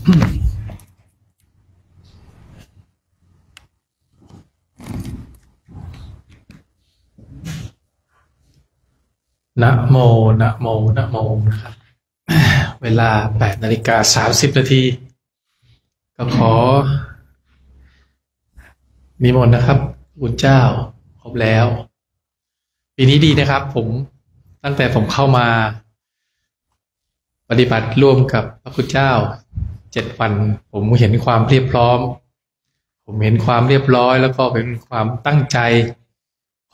นะโมนะโมนะโมนะครับเวลา8:30 น.ก็ขอนิมนต์นะครับคุณเจ้าครบแล้วปีนี้ดีนะครับผมตั้งแต่ผมเข้ามาปฏิบัติร่วมกับพระคุณเจ้า7 วันผมเห็นความเรียบพร้อมผมเห็นความเรียบร้อยแล้วก็เป็นความตั้งใจ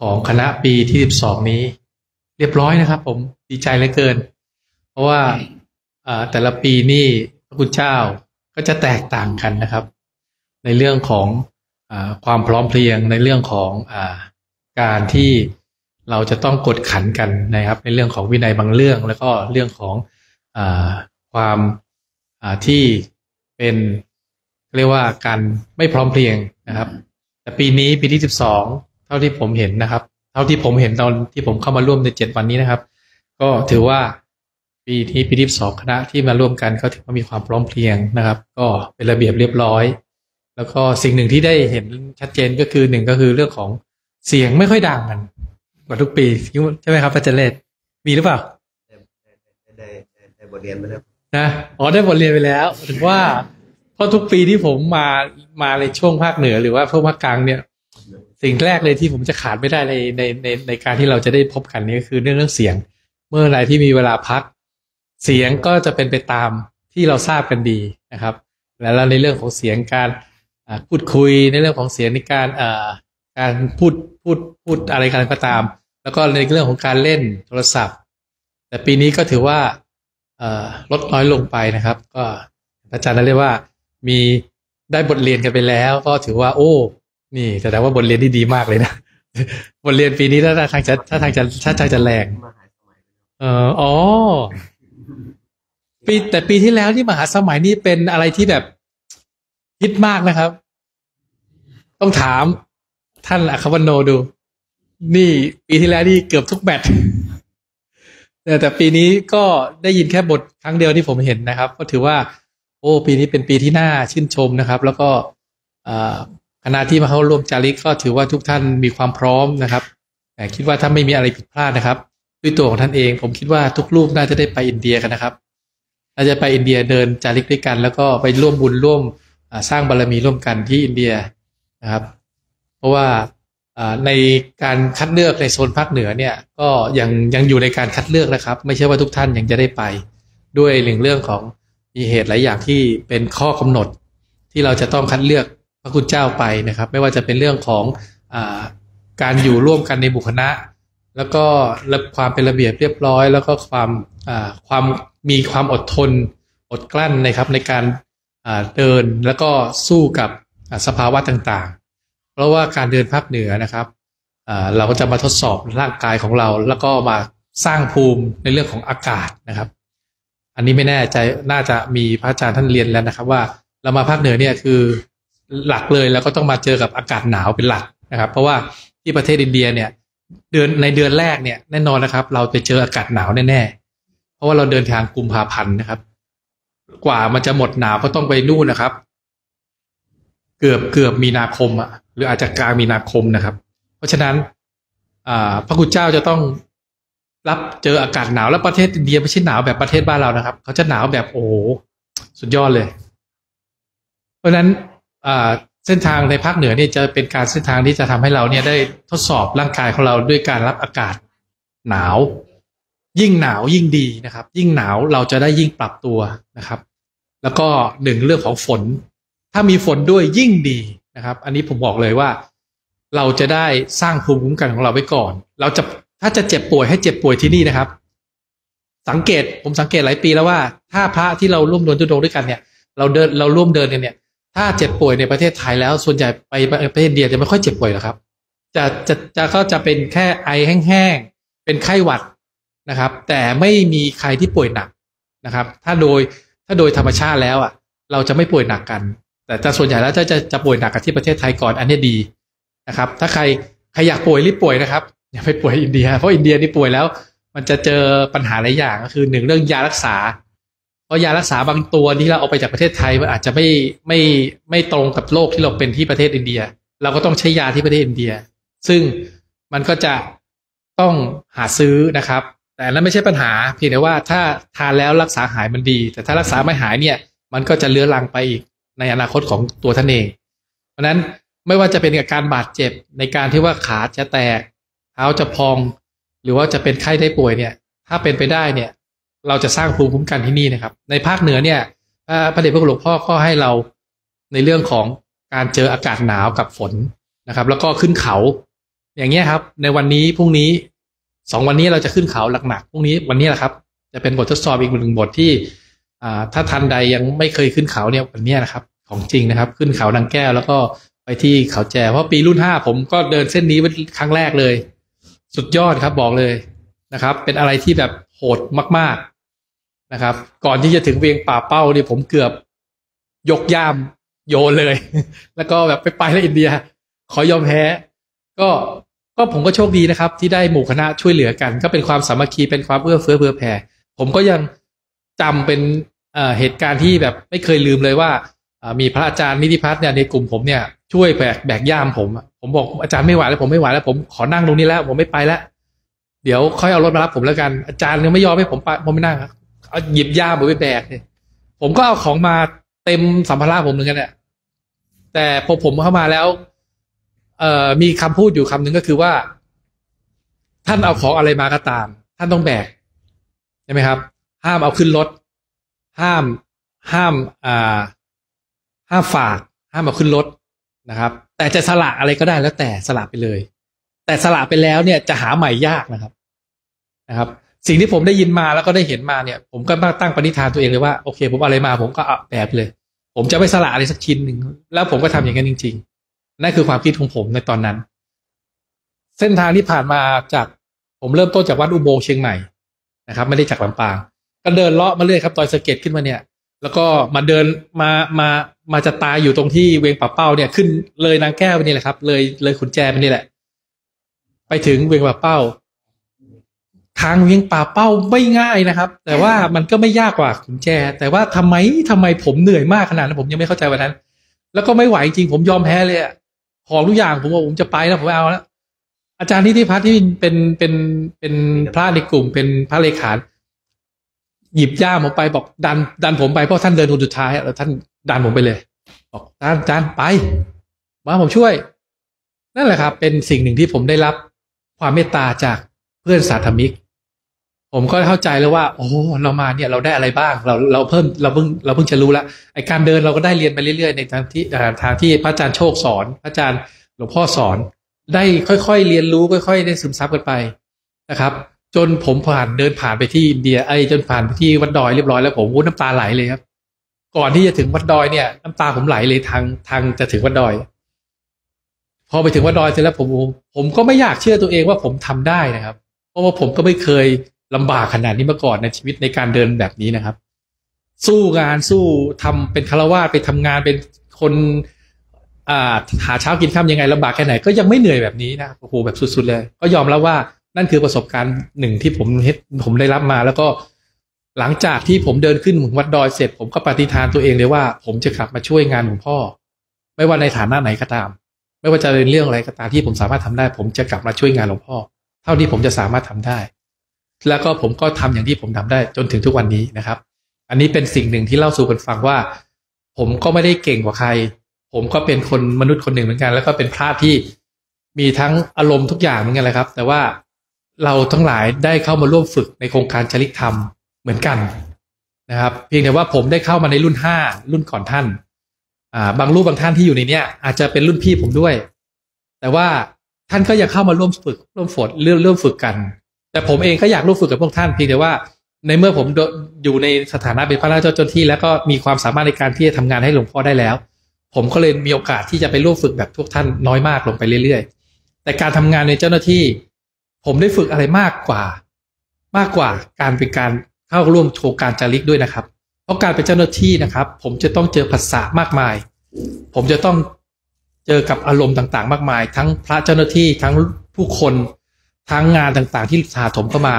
ของคณะปีที่12นี้เรียบร้อยนะครับผมดีใจเหลือเกินเพราะว่าแต่ละปีนี่พระคุณเจ้าก็จะแตกต่างกันนะครับในเรื่องของความพร้อมเพรียงในเรื่องของการที่เราจะต้องกดขันกันนะครับในเรื่องของวินัยบางเรื่องแล้วก็เรื่องของความที่เป็นเรียกว่าการไม่พร้อมเพรียงนะครับแต่ปีนี้ปีที่12เท่าที่ผมเห็นนะครับเท่าที่ผมเห็นตอนที่ผมเข้ามาร่วมใน7 วันนี้นะครับก็ถือว่าปีนี้ปีที่12คณะที่มาร่วมกันก็ถือว่ามีความพร้อมเพรียงนะครับก็เป็นระเบียบเรียบร้อยแล้วก็สิ่งหนึ่งที่ได้เห็นชัดเจนก็คือหนึ่งก็คือเรื่องของเสียงไม่ค่อยดังกันกว่าทุกปีใช่ไหมครับอาจารย์เลศมีหรือเปล่าได้บทเรียนไปแล้วนะได้บทเรียนไปแล้วถึงว่าเพราะทุกปีที่ผมมาในช่วงภาคเหนือหรือว่าพวกภาคกลางเนี่ยสิ่งแรกเลยที่ผมจะขาดไม่ได้ในการที่เราจะได้พบกันนี่ก็คือเรื่องเสียงเมื่อไรที่มีเวลาพักเสียงก็จะเป็นไปตามที่เราทราบกันดีนะครับแล้วในเรื่องของเสียงการพูดคุยในเรื่องของเสียงในการพูดอะไรกันก็ตามแล้วก็ในเรื่องของการเล่นโทรศัพท์แต่ปีนี้ก็ถือว่าลดน้อยลงไปนะครับก็อาจารย์เรียกว่ามีได้บทเรียนกันไปแล้วก็ถือว่าโอ้นี่แสดงว่าบทเรียนที่ดีมากเลยนะบทเรียนปีนี้ถ้าทางจะแรงอ๋อแต่ปีที่แล้วที่มหาสมัยนี่เป็นอะไรที่แบบฮิตมากนะครับต้องถามท่านอัครวรรณโนดูนี่ปีที่แล้วนี่เกือบทุกแมตช์แต่ปีนี้ก็ได้ยินแค่บทครั้งเดียวที่ผมเห็นนะครับก็ถือว่าโอ้ปีนี้เป็นปีที่น่าชื่นชมนะครับแล้วก็คณะที่มาเข้าร่วมจาริกก็ถือว่าทุกท่านมีความพร้อมนะครับแต่คิดว่าถ้าไม่มีอะไรผิดพลาดนะครับด้วยตัวของท่านเองผมคิดว่าทุกรูปน่าจะได้ไปอินเดียกันนะครับน่าจะไปอินเดียเดินจาริกด้วยกันแล้วก็ไปร่วมบุญร่วมสร้างบารมีร่วมกันที่อินเดียนะครับเพราะว่าในการคัดเลือกในโซนภาคเหนือเนี่ยก็ยังอยู่ในการคัดเลือกนะครับไม่ใช่ว่าทุกท่านยังจะได้ไปด้วยเรื่องของมีเหตุหลายอย่างที่เป็นข้อกำหนดที่เราจะต้องคัดเลือกพระคุณเจ้าไปนะครับไม่ว่าจะเป็นเรื่องของการอยู่ร่วมกันในหมู่คณะแล้วก็ความเป็นระเบียบเรียบร้อยแล้วก็ความมีความอดทนอดกลั้นนะครับในการเดินแล้วก็สู้กับสภาวะต่างๆเพราะว่าการเดินภาคเหนือนะครับเราก็จะมาทดสอบร่างกายของเราแล้วก็มาสร้างภูมิในเรื่องของอากาศนะครับอันนี้ไม่แน่ใจน่าจะมีพระอาจารย์ท่านเรียนแล้วนะครับว่าเรามาภาคเหนือเนี่ยคือหลักเลยแล้วก็ต้องมาเจอกับอากาศหนาวเป็นหลักนะครับเพราะว่าที่ประเทศอินเดียเนี่ยเดือนแรกเนี่ยแน่นอนนะครับเราไปเจออากาศหนาวแน่ๆเพราะว่าเราเดินทางกุมภาพันธ์นะครับกว่ามันจะหมดหนาวก็ต้องไปนู่นนะครับเกือบมีนาคมหรืออาจจะกลางมีนาคมนะครับเพราะฉะนั้นพระคุณเจ้าจะต้องรับเจออากาศหนาวแล้วประเทศอินเดียไม่ใช่หนาวแบบประเทศบ้านเรานะครับเขาจะหนาวแบบโอ้โหสุดยอดเลยเพราะฉะนั้นเส้นทางในภาคเหนือเนี่ยจะเป็นการเส้นทางที่จะทำให้เราเนี่ยได้ทดสอบร่างกายของเราด้วยการรับอากาศหนาวยิ่งหนาวยิ่งดีนะครับยิ่งหนาวเราจะได้ยิ่งปรับตัวนะครับแล้วก็หนึ่งเรื่องของฝนถ้ามีฝนด้วยยิ่งดีนะครับอันนี้ผมบอกเลยว่าเราจะได้สร้างภูมิคุ้มกันของเราไว้ก่อนเราจะถ้าจะเจ็บป่วยให้เจ็บป่วยที่นี่นะครับผมสังเกตหลายปีแล้วว่าถ้าพระที่เราร่วมเดินทุดงค์ด้วยกันเนี่ยเราร่วมเดินกันเนี่ยถ้าเจ็บป่วยในประเทศไทยแล้วส่วนใหญ่ไปประเทศอินเดียจะไม่ค่อยเจ็บป่วยหรอกครับก็จะเป็นแค่ไอแห้งๆเป็นไข้หวัดนะครับแต่ไม่มีใครที่ป่วยหนักนะครับถ้าโดยธรรมชาติแล้วเราจะไม่ป่วยหนักกันแต่ส่วนใหญ่แล้วจะป่วยหนักกันที่ประเทศไทยก่อนอันนี้ดีนะครับถ้าใครอยากป่วยรีบป่วยนะครับอย่าไปป่วยอินเดียเพราะอินเดียนี่ป่วยแล้วมันจะเจอปัญหาหลายอย่างก็คือหนึ่งเรื่องยารักษา เพราะยารักษาบางตัวที่เราเอาไปจากประเทศไทยมันอาจจะไม่ตรงกับโรคที่เราเป็นที่ประเทศอินเดียเราก็ต้องใช้ยาที่ประเทศอินเดียซึ่งมันก็จะต้องหาซื้อนะครับแต่นั้นไม่ใช่ปัญหาเพียงแต่ว่าถ้าทานแล้วรักษาหายมันดีแต่ถ้ารักษาไม่หายเนี่ยมันก็จะเลื้อรังไปอีกในอนาคตของตัวท่านเองเพราะนั้นไม่ว่าจะเป็นอาการบาดเจ็บในการที่ว่าขาจะแตกเท้าจะพองหรือว่าจะเป็นไข้ได้ป่วยเนี่ยถ้าเป็นไปได้เนี่ยเราจะสร้างภูมิคุ้มกันที่นี่นะครับในภาคเหนือเนี่ยพระเดชพระคุณหลวงพ่อก็ให้เราในเรื่องของการเจออากาศหนาวกับฝนนะครับแล้วก็ขึ้นเขาอย่างเงี้ยครับในวันนี้พรุ่งนี้2 วันนี้เราจะขึ้นเขาหนักๆพรุ่งนี้วันนี้แหละครับจะเป็นบททดสอบอีก1 บทที่ถ้าท่านใดยังไม่เคยขึ้นเขาเนี่ยวันนี้นะครับของจริงนะครับขึ้นเขานางแก้วแล้วก็ไปที่เขาแจเพราะปีรุ่น5ผมก็เดินเส้นนี้เป็นครั้งแรกเลยสุดยอดครับบอกเลยนะครับเป็นอะไรที่แบบโหดมากๆนะครับก่อนที่จะถึงเวียงป่าเป้าเนี่ยผมเกือบยกย่ามโยนเลย แล้วก็แบบไปแล้วอินเดียขอยอมแพ้ก็ผมก็โชคดีนะครับที่ได้หมู่คณะช่วยเหลือกันก็เป็นความสามัคคีเป็นความเอื้อเฟื้อเผื่อแผ่ผมก็ยังจำเป็นเหตุการณ์ที่แบบไม่เคยลืมเลยว่ามีพระอาจารย์นิติพัฒน์เนี่ยในกลุ่มผมเนี่ยช่วยแบกย่ามผมบอกอาจารย์ไม่ไหวแล้วผมไม่ไหวแล้วผมขอนั่งตรงนี้แล้วผมไม่ไปแล้วเดี๋ยวค่อยเอารถมารับผมแล้วกันอาจารย์ยังไม่ยอมให้ผมไปผมไม่นั่งครับเอาหยิบย่ามผมไปแบกเนี่ยผมก็เอาของมาเต็มสัมภาระผมเหมือนกันเนี่ยแต่พอผมเข้ามาแล้วมีคำพูดอยู่คำหนึ่งก็คือว่าท่านเอาของอะไรมาก็ตามท่านต้องแบกใช่ไหมครับห้ามเอาขึ้นรถห้ามฝากห้ามเอาขึ้นรถนะครับแต่จะสละอะไรก็ได้แล้วแต่สละไปเลยแต่สละไปแล้วเนี่ยจะหาใหม่ยากนะครับสิ่งที่ผมได้ยินมาแล้วก็ได้เห็นมาเนี่ยผมก็ตั้งปณิธานตัวเองเลยว่าโอเคผมอะไรมาผมก็เอาแบบเลยผมจะไม่สละอะไรสักชิ้นหนึ่งแล้วผมก็ทำอย่างนั้นจริงๆนั่นคือความคิดของผมในตอนนั้นเส้นทางที่ผ่านมาจากผมเริ่มต้นจากวัดอุโมงค์เชียงใหม่นะครับไม่ได้จากลำปางก็เดินเลาะมาเรื่อยครับดอยสะเก็ดขึ้นมาเนี่ยแล้วก็มาเดินมาจะตายอยู่ตรงที่เวียงป่าเป้าเนี่ยขึ้นเลยนางแก้วไปนี่แหละครับเลยขุนแจไปนี่แหละไปถึงเวียงป่าเป้าทางเวียงป่าเป้าไม่ง่ายนะครับแต่ว่ามันก็ไม่ยากกว่าขุนแจแต่ว่าทำไมผมเหนื่อยมากขนาดนั้นผมยังไม่เข้าใจวันนั้นแล้วก็ไม่ไหวจริงผมยอมแพ้เลยอะของทุกอย่างผมบอกผมจะไปแล้วผมไม่เอาแล้วอาจารย์นิติพัฒน์ที่เป็นพระในกลุ่มเป็นพระเลขาหยิบย่ามผมไปบอกดันผมไปเพราะท่านเดินคนสุดท้ายแล้วท่านดันผมไปเลยบอกอาจารย์ไปมาผมช่วยนั่นแหละครับเป็นสิ่งหนึ่งที่ผมได้รับความเมตตาจากเพื่อนสาธมิกผมก็เข้าใจแล้วว่าโอ้เรามาเนี่ยเราได้อะไรบ้างเราเพิ่งจะรู้ละไอการเดินเราก็ได้เรียนไปเรื่อยๆในทางที่พระอาจารย์โชคสอนพระอาจารย์หลวงพ่อสอนได้ค่อยๆเรียนรู้ค่อยๆได้ซึมซับกันไปนะครับจนผมเดินผ่านไปที่อินเดียจนผ่านไปที่วัดดอยเรียบร้อยแล้วผมน้ำตาไหลเลยครับก่อนที่จะถึงวัดดอยเนี่ยน้ำตาผมไหลเลยทางจะถึงวัดดอยพอไปถึงวัดดอยเสร็จแล้วผมก็ไม่อยากเชื่อตัวเองว่าผมทำได้นะครับเพราะว่าผมก็ไม่เคยลำบากขนาดนี้มาก่อนในชีวิตในการเดินแบบนี้นะครับสู้ทำเป็นฆราวาสไปทำงานเป็นคนหาเช้ากินค่ำยังไงลำบากแค่ไหนก็ยังไม่เหนื่อยแบบนี้นะโอ้โหแบบสุดๆเลยก็ยอมรับว่านั่นคือประสบการณ์หนึ่งที่ผมได้รับมาแล้วก็หลังจากที่ผมเดินขึ้นวัดดอยเสร็จผมก็ปฏิญาณตัวเองเลยว่าผมจะกลับมาช่วยงานหลวงพ่อไม่ว่าในฐานะไหนก็ตามไม่ว่าจะเป็นเรื่องอะไรก็ตามที่ผมสามารถทำได้ผมจะกลับมาช่วยงานหลวงพ่อเท่าที่ผมจะสามารถทำได้แล้วก็ผมก็ทำอย่างที่ผมทำได้จนถึงทุกวันนี้นะครับอันนี้เป็นสิ่งหนึ่งที่เล่าสู่กันฟังว่าผมก็ไม่ได้เก่งกว่าใครผมก็เป็นมนุษย์คนหนึ่งเหมือนกันแล้วก็เป็นพระที่มีทั้งอารมณ์ทุกอย่างเหมือนกันเลยครับแต่ว่าเราทั้งหลายได้เข้ามาร่วมฝึกในโครงการจริกธรรมเหมือนกันนะครับเพียงแต่ว่าผมได้เข้ามาในรุ่น5รุ่นก่อนท่านบางรูปบางท่านที่อยู่ในเนี้ยอาจจะเป็นรุ่นพี่ผมด้วยแต่ว่าท่านก็ยังเข้ามาร่วมฝึกร่วมฝึกกันแต่ผมเองก็อยากร่วมฝึกกับพวกท่านเพียงแต่ว่าในเมื่อผมอยู่ในสถานะเป็นพระราชเจ้าที่แล้วก็มีความสามารถในการที่จะทำงานให้หลวงพ่อได้แล้วผมก็เลยมีโอกาสที่จะไปร่วมฝึกแบบพวกท่านน้อยมากลงไปเรื่อยๆแต่การทำงานในเจ้าหน้าที่ผมได้ฝึกอะไรมากกว่าการเป็นการเข้าร่วมโครงการจาริกด้วยนะครับเพราะการเป็นเจ้าหน้าที่นะครับผมจะต้องเจอภาษามากมายผมจะต้องเจอกับอารมณ์ต่างๆมากมายทั้งพระเจ้าหน้าที่ทั้งผู้คนทั้งงานต่างๆที่ถาโถมเข้ามา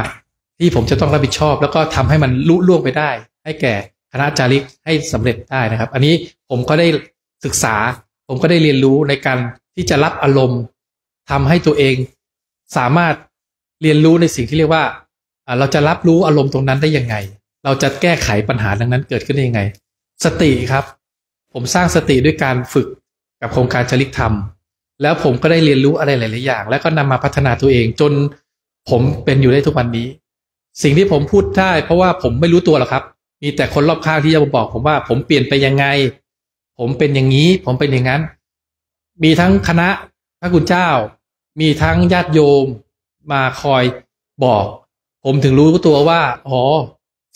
ที่ผมจะต้องรับผิดชอบแล้วก็ทำให้มันลุล่วงไปได้ให้แก่ คณะจาริกให้สำเร็จได้นะครับ อันนี้ผมก็ได้ศึกษาผมก็ได้เรียนรู้ในการที่จะรับอารมณ์ทำให้ตัวเองสามารถเรียนรู้ในสิ่งที่เรียกว่าเราจะรับรู้อารมณ์ตรงนั้นได้ยังไงเราจะแก้ไขปัญหาดังนั้นเกิดขึ้นได้ยังไงสติครับผมสร้างสติด้วยการฝึกกับโครงการจริกธรรมแล้วผมก็ได้เรียนรู้อะไรหลายๆอย่างแล้วก็นำมาพัฒนาตัวเองจนผมเป็นอยู่ได้ทุกวันนี้สิ่งที่ผมพูดได้เพราะว่าผมไม่รู้ตัวหรอกครับมีแต่คนรอบข้างที่จะมาบอกผมว่าผมเปลี่ยนไปยังไงผมเป็นอย่างนี้ผมเป็นอย่างนั้นมีทั้งคณะพระคุณเจ้ามีทั้งญาติโยมมาคอยบอกผมถึงรู้ตัวว่าอ๋อ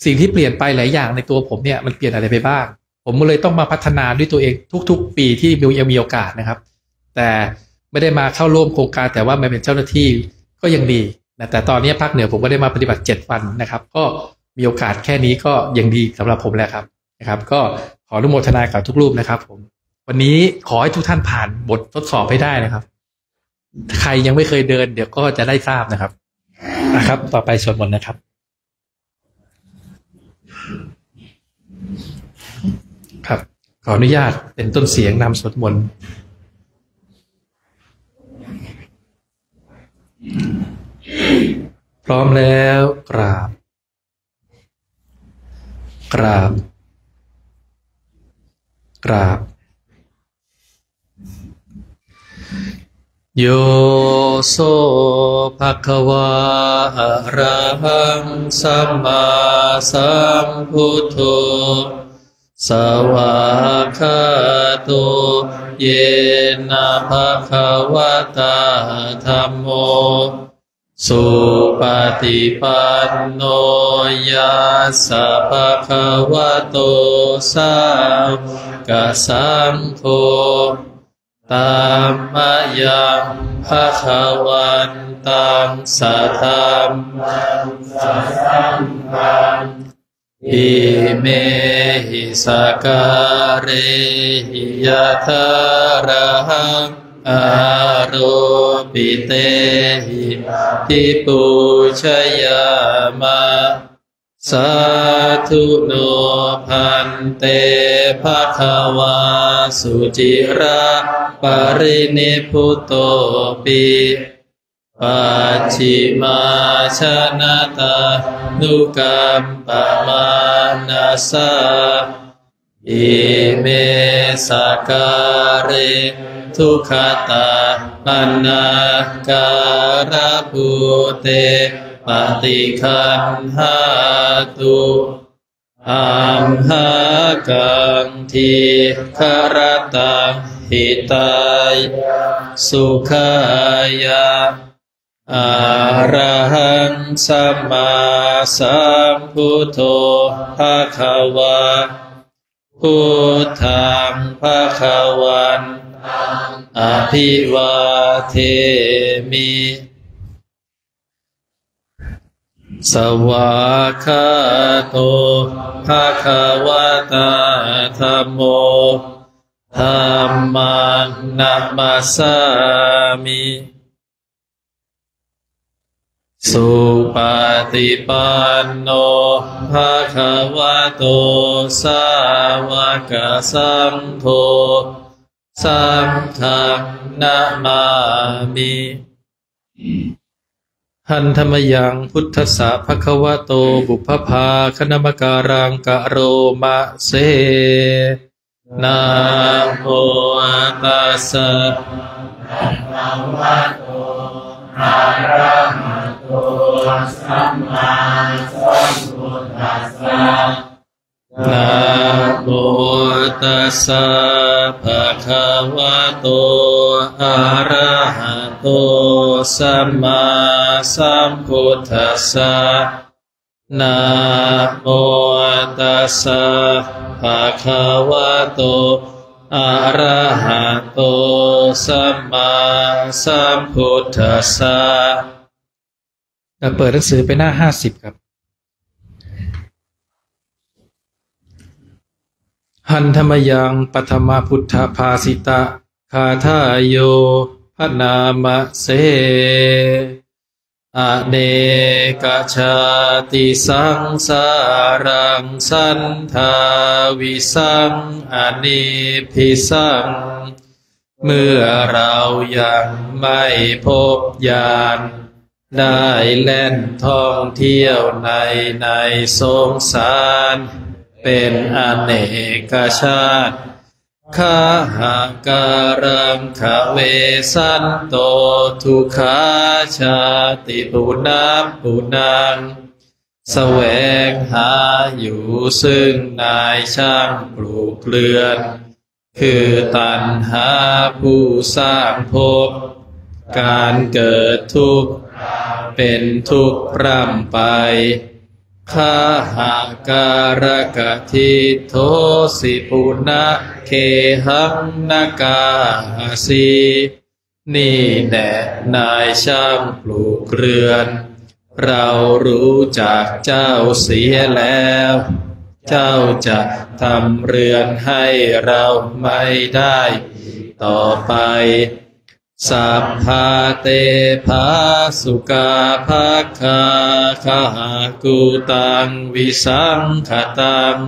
สิ่งที่เปลี่ยนไปหลายอย่างในตัวผมเนี่ยมันเปลี่ยนอะไรไปบ้างผมก็เลยต้องมาพัฒนาด้วยตัวเองทุกๆปีที่ยังมีโอกาสนะครับแต่ไม่ได้มาเข้าร่วมโครงการแต่ว่ามาเป็นเจ้าหน้าที่ก็ยังดีนะแต่ตอนนี้ภาคเหนือผมก็ได้มาปฏิบัติ7 วันนะครับก็มีโอกาสแค่นี้ก็ยังดีสำหรับผมแล้วครับนะครับก็ขออนุโมทนากับทุกรูปนะครับผมวันนี้ขอให้ทุกท่านผ่านบททดสอบให้ได้นะครับใครยังไม่เคยเดินเดี๋ยวก็จะได้ทราบนะครับต่อไปสวดมนต์นะครับครับขออนุญาตเป็นต้นเสียงนำสวดมนต์พร้อมแล้วกราบโยโสภควาอะระหังสัมมาสัมพุทโธสวากขาโตเยนะภควตาธัมโมสุปฏิปันโนยัสสะภะคะวะโตสาวกสังโฆธัมมยังภะคะวันตังสัทธัมมังสังฆังอิเมหิสการะหิยะทาระหังอาโรปิเตหิทิปุชยามะสาธุโนพันเตภควาสุจิระปรินิพพุโตปิปัจฉิมาชนะตานุกัมปมานัสสะอิเมสการะทุกขตาปันนาการะภูเตปฏิคันหาตุอัมหากังทีคารตังหิตายสุขายาอะระหังสัมมาสัมพุทโธภควาพุทธังภควันอภิวาเทมิสวากขาโตภควตาธัมโมธัมมังนัมมัสสามิสุปฏิปันโนภควโตสาวกสังโฆสังฆังนะมามิหันธรรมยังพุทธัสสะภควโตบุพพาคณมการังกะโรมะเสนะโมตัสสะภะคะวะโตอะระหะโตสัมมาสัมพุทธัสสะนะโมตัสสะภะคะวะโตอะระหะโตสัมมาสัมพุทธัสสะนะโมตัสสะภะคะวะโตอะระหะโตสัมมาสัมพุทธัสสะเปิดหนังสือไปหน้า50ครับหันธรรมยังปฐมพุทธภาสิตะคาทายโยพนามะเส อเนกชาติสังสารังสันทาวิสังอนิพิสังเมื่อเรายังไม่พบญาณได้แล่นท่องเที่ยวในสงสารเป็นอเนกชาติคาหาการังขเวสันโตทุกขาชาติปุนาปุนังแสวงหาอยู่ซึ่งนายช่างปลูกเรือนคือตัณหาผู้สร้างภพการเกิดทุกข์เป็นทุกข์ร่ำไปคาหาการกทิโทสิปุนะเคหังนากาสีนี่แน่นายช่างปลูกเรือนเรารู้จักเจ้าเสียแล้วเจ้าจะทำเรือนให้เราไม่ได้ต่อไปสัพพาเตภาสุกาภาคาคากุตังวิสังขตัง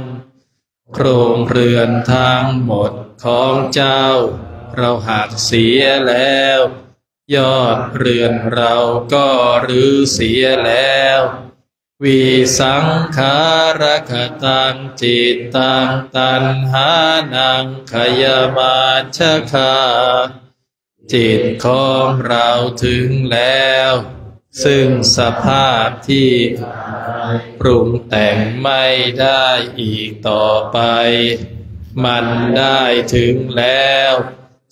โครงเรือนทั้งหมดของเจ้าเราหักเสียแล้วยอดเรือนเราก็รื้อเสียแล้ววิสังขารคตังจิตตังตัณหานังขยมาชคาจิตของเราถึงแล้วซึ่งสภาพที่ปรุงแต่งไม่ได้อีกต่อไปมันได้ถึงแล้ว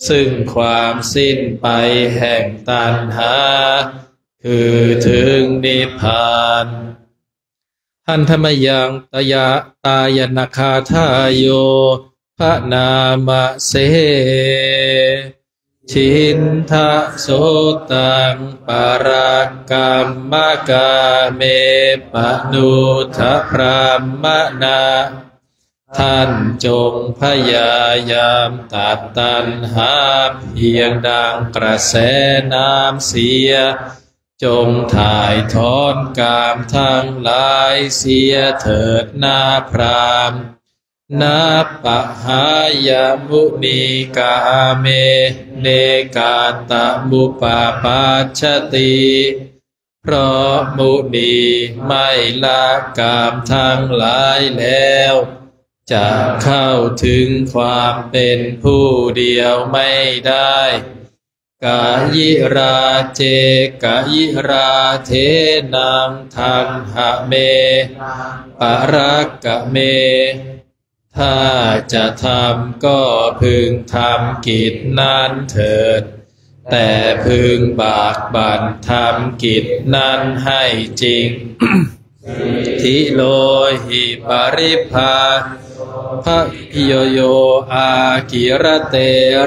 ซึ่งความสิ้นไปแห่งตัณหาคือถึงนิพพานหันธมยังตยะตายนาคาทาโยพระนามเสชินทะโสตังปารากรรมกาเมปนุทะพรามนาท่านจงพยายามตัดตัณหาเพียงดังกระแสน้ำเสียจงถ่ายถอนกามทั้งหลายเสียเถิดนาพรามนาปะหายามุนีกาเมเนกาตะมุปาปัชชติเพราะมุนีไม่ละกามทั้งหลายแล้วจะเข้าถึงความเป็นผู้เดียวไม่ได้กายิราเจกายิราเทนังทันหะเมปะรักกะเมถ้าจะทำก็พึงทำกิจนั้นเถิดแต่พึงบากบั่นทำกิจนั้นให้จริง ทิโลหิปริภาพระโยโยอากิรเต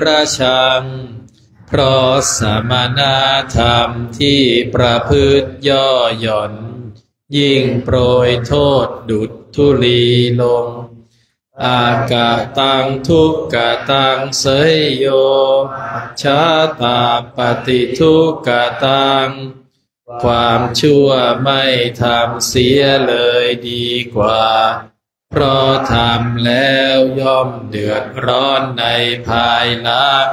ระชังเพราะสมณธรรมที่ประพฤติย่อหย่อนยิ่งโปรยโทษดุจธุลีลงอากาตังทุกกตังเสยโยชาตาปฏิทุกกตังความชั่วไม่ทำเสียเลยดีกว่าเพราะทำแล้วย่อมเดือดร้อนในภายหลัง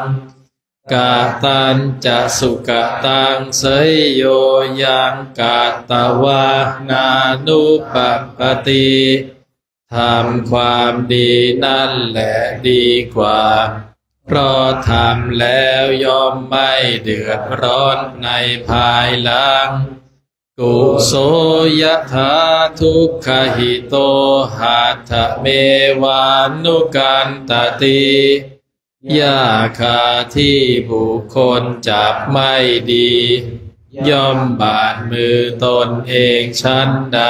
กาตันจะสุกตังเสยโยยังกาตวานานุปปติทำความดีนั่นแหละดีกว่าเพราะทำแล้วย่อมไม่เดือดร้อนในภายหลังกุโสยถาทุกขหิโตหัตถเมวานุกันตติยาคาที่บุคคลจับไม่ดีย่อมบาดมือตนเองชั้นใด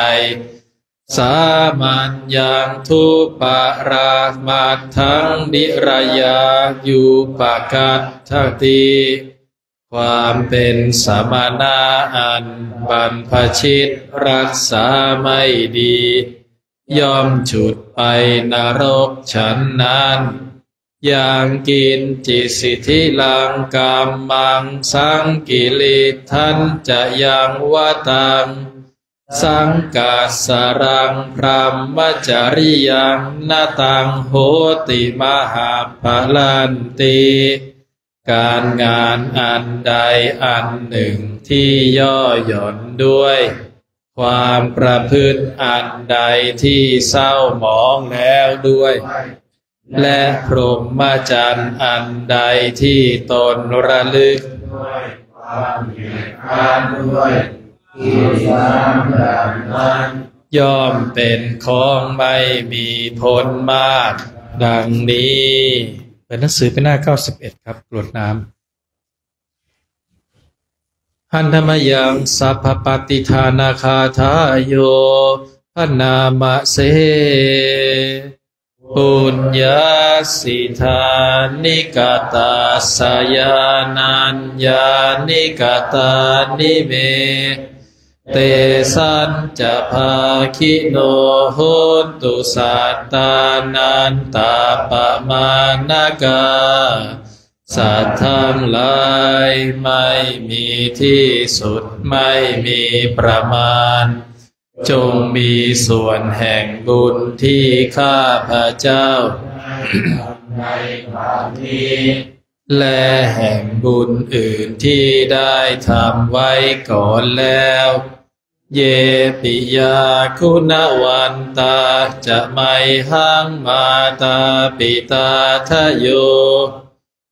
สามัญยังทุปะรามัตถังนิรยาอยู่ปะกัตถติความเป็นสมณะอันบรรพชิตรักษาไม่ดีย่อมฉุดไปนรกฉันนั้น ยังกินจิสิทธิลังกรรมังสังกิริทันจะยังวตังสังกัสสรังพรหมจริยังนาตังโหติมหาภลันติการงานอันใดอันหนึ่งที่ย่อหย่อนด้วยความประพฤติอันใดที่เศร้าหมองแล้วด้วยและพรหมจรรย์อันใดที่ตนระลึกด้วยความเกียรติคร้านด้วยที่สามอย่างนั้นย่อมเป็นของไม่มีผลมากดังนี้เป็นหนังสือเป็นหน้า91ครับกรวดน้ำหันธมยังสัพพปฏิทานาคาทายโยพนามะเสปุญญาสิทานิกตาสยานัญญานิกตานิเมเตสันจะภาคิโนโหตุสัตตานันตาปะมานกาสัตว์ทั้งหลายไม่มีที่สุดไม่มีประมาณจงมีส่วนแห่งบุญที่ข้าพระเจ้าในความนี้และแห่งบุญอื่นที่ได้ทำไว้ก่อนแล้วเยปิยาคุณวันตาจะไม่หังมาตาปิตาทะโย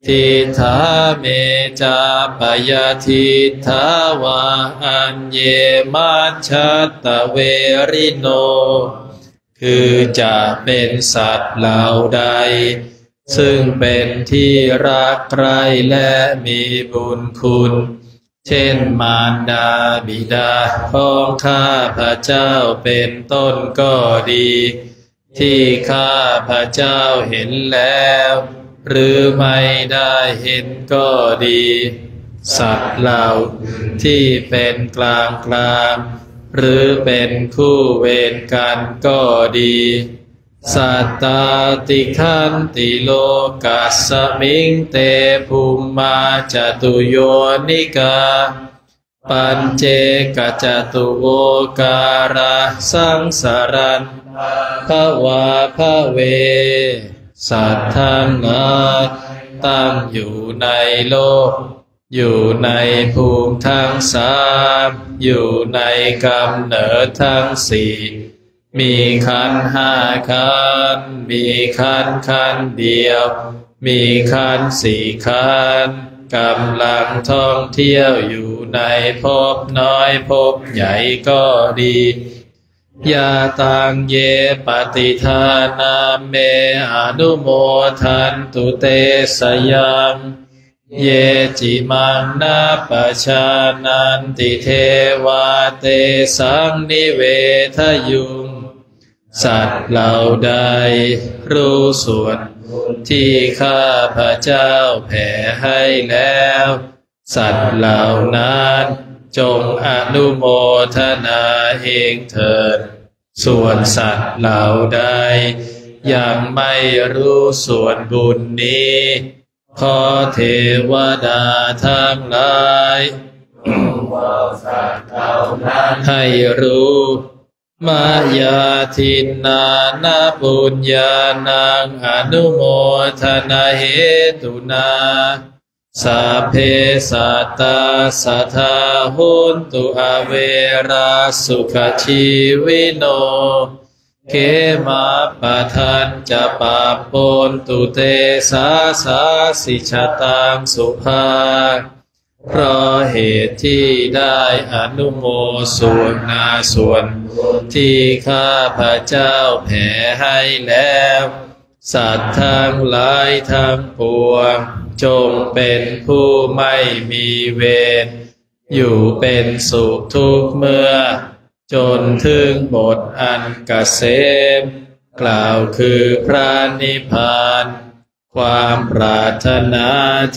ทิฏฐาเมจาปยาทิฏฐาวาอัญเยมัชชัตตะเวริโนคือจะเป็นสัตว์เหล่าใดซึ่งเป็นที่รักใคร่และมีบุญคุณเช่นมารดาบิดาของข้าพระเจ้าเป็นต้นก็ดีที่ข้าพระเจ้าเห็นแล้วหรือไม่ได้เห็นก็ดีสัตว์เหล่าที่เป็นกลางกลางหรือเป็นคู่เวรกันก็ดีสัตตาติขันติโลกัสสมิงเตภูมิมาจตุโยนิกาปัญเจกจตุโวการะสังสารันภวาภเวสัตว์ทั้งหลายตั้งอยู่ในโลกอยู่ในภูมิทั้งสามอยู่ในกำเนิดทั้งสี่มีขันธ์ห้าขันธ์มีขันธ์เดียวมีขันธ์สี่ขันธ์กำลังท่องเที่ยวอยู่ในภพน้อยภพใหญ่ก็ดียาตังเยปฏิทานาเมอนุโมทันตุเตสยังเยจิมังนาปชานันติเทวาเตสังนิเวทยุงสัตว์เหล่าใดรู้ส่วนที่ข้าพระเจ้าแผ่ให้แล้วสัตว์เหล่านั้นจงอนุโมทนาเองเถิดส่วนสัตว์เหล่าใดยังไม่รู้ส่วนบุญนี้ขอเทวดาทั้งหลายให้รู้มายาทินนานาปุญญานังอนุโมทนาเหตุนาสัพเพสัตตาสัทธาหุนตุอเวราสุขชีวิโนเขมาปะทันจะปาปนตุเตสาสาสิชตังสุภาเพราะเหตุที่ได้อนุโมส่วนนาส่วนที่ข้าพระเจ้าแผ่ให้แล้วสัตว์ทั้งหลายทั้งปวงจงเป็นผู้ไม่มีเวรอยู่เป็นสุขทุกเมื่อจนถึงหมดอันเกษมกล่าวคือพระนิพพานความปรารถนา